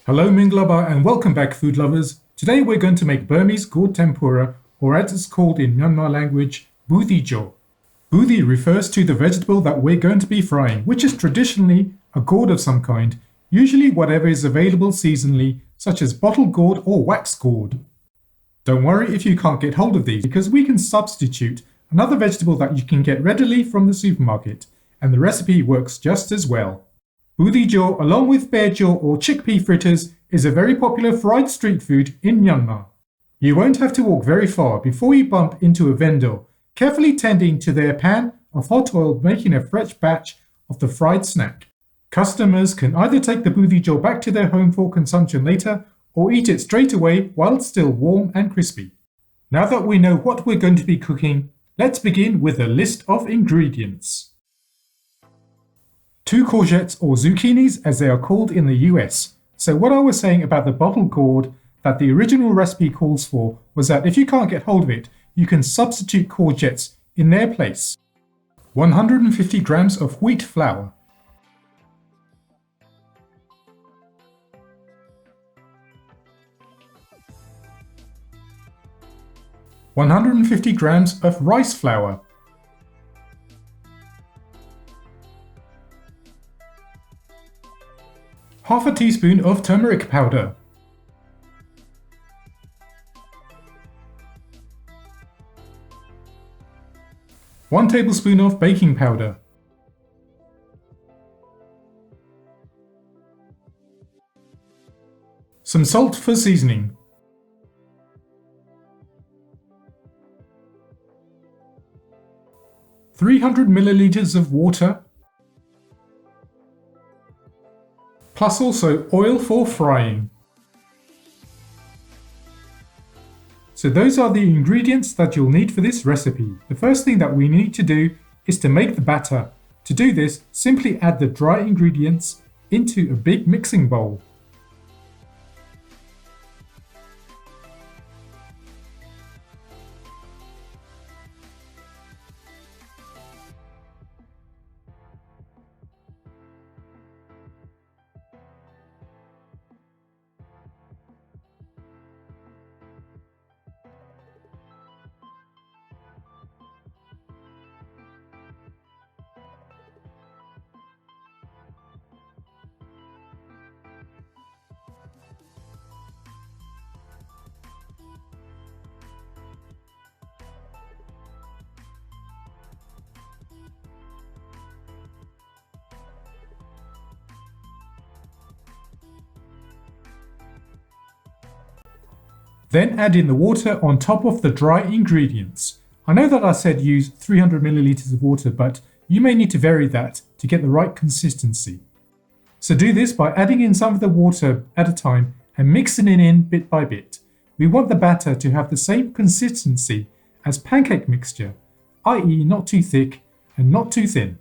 Hello Minglaba and welcome back food lovers. Today we're going to make Burmese Gourd Tempura, or as it's called in Myanmar language, Buu Thee Kyaw. Buu Thee refers to the vegetable that we're going to be frying, which is traditionally a gourd of some kind, usually whatever is available seasonally, such as bottled gourd or wax gourd. Don't worry if you can't get hold of these, because we can substitute another vegetable that you can get readily from the supermarket, and the recipe works just as well. Buu Thee Kyaw, along with bear jaw or chickpea fritters, is a very popular fried street food in Myanmar. You won't have to walk very far before you bump into a vendor, carefully tending to their pan of hot oil, making a fresh batch of the fried snack. Customers can either take the Buu Thee Kyaw back to their home for consumption later, or eat it straight away while it's still warm and crispy. Now that we know what we're going to be cooking, let's begin with a list of ingredients. 2 courgettes, or zucchinis as they are called in the US. So what I was saying about the bottled gourd that the original recipe calls for was that if you can't get hold of it, you can substitute courgettes in their place. 150 grams of wheat flour. 150 grams of rice flour. 1/2 teaspoon of turmeric powder. 1 tablespoon of baking powder. 'Some salt for seasoning. 300 milliliters of water, plus also oil for frying. So those are the ingredients that you'll need for this recipe. The first thing that we need to do is to make the batter. To do this, simply add the dry ingredients into a big mixing bowl. Then add in the water on top of the dry ingredients. I know that I said use 300 milliliters of water, but you may need to vary that to get the right consistency. So do this by adding in some of the water at a time and mixing it in bit by bit. We want the batter to have the same consistency as pancake mixture, i.e. not too thick and not too thin.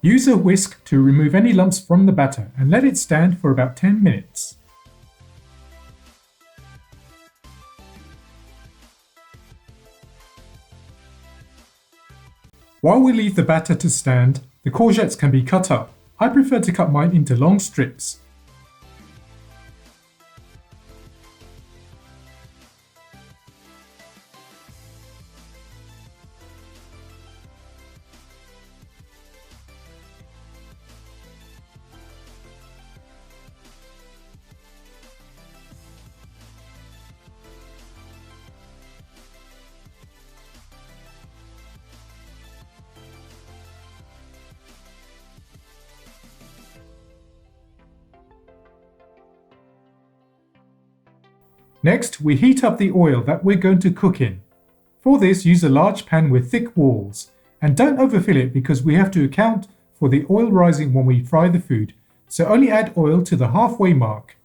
Use a whisk to remove any lumps from the batter and let it stand for about 10 minutes. While we leave the batter to stand, the courgettes can be cut up. I prefer to cut mine into long strips. Next, we heat up the oil that we're going to cook in. For this, use a large pan with thick walls, and don't overfill it because we have to account for the oil rising when we fry the food, so only add oil to the halfway mark.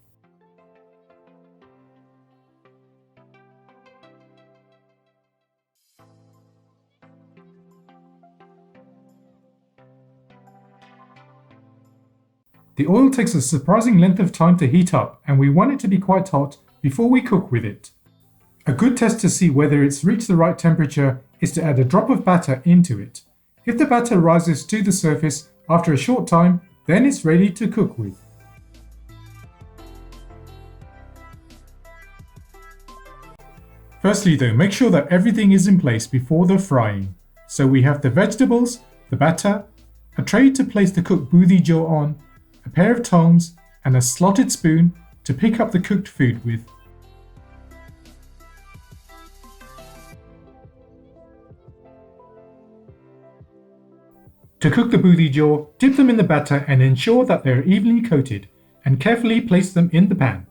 The oil takes a surprising length of time to heat up, and we want it to be quite hot before we cook with it. A good test to see whether it's reached the right temperature is to add a drop of batter into it. If the batter rises to the surface after a short time, Then it's ready to cook with. Firstly though, make sure that everything is in place before the frying. So we have the vegetables, the batter, a tray to place the cooked Buu Thee Kyaw on, a pair of tongs, and a slotted spoon to pick up the cooked food with. To cook the Buu Thee Kyaw, dip them in the batter and ensure that they are evenly coated, and carefully place them in the pan.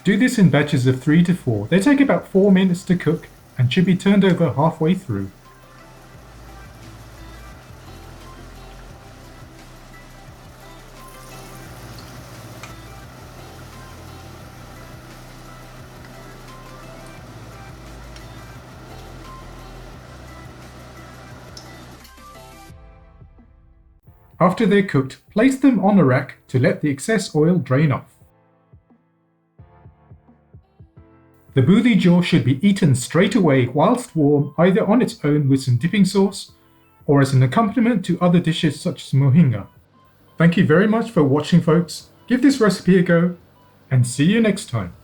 Do this in batches of 3 to 4. They take about 4 minutes to cook and should be turned over halfway through. After they're cooked, place them on a rack to let the excess oil drain off. The Buu Thee Kyaw should be eaten straight away whilst warm, either on its own with some dipping sauce, or as an accompaniment to other dishes such as mohinga. Thank you very much for watching folks, give this recipe a go, and see you next time.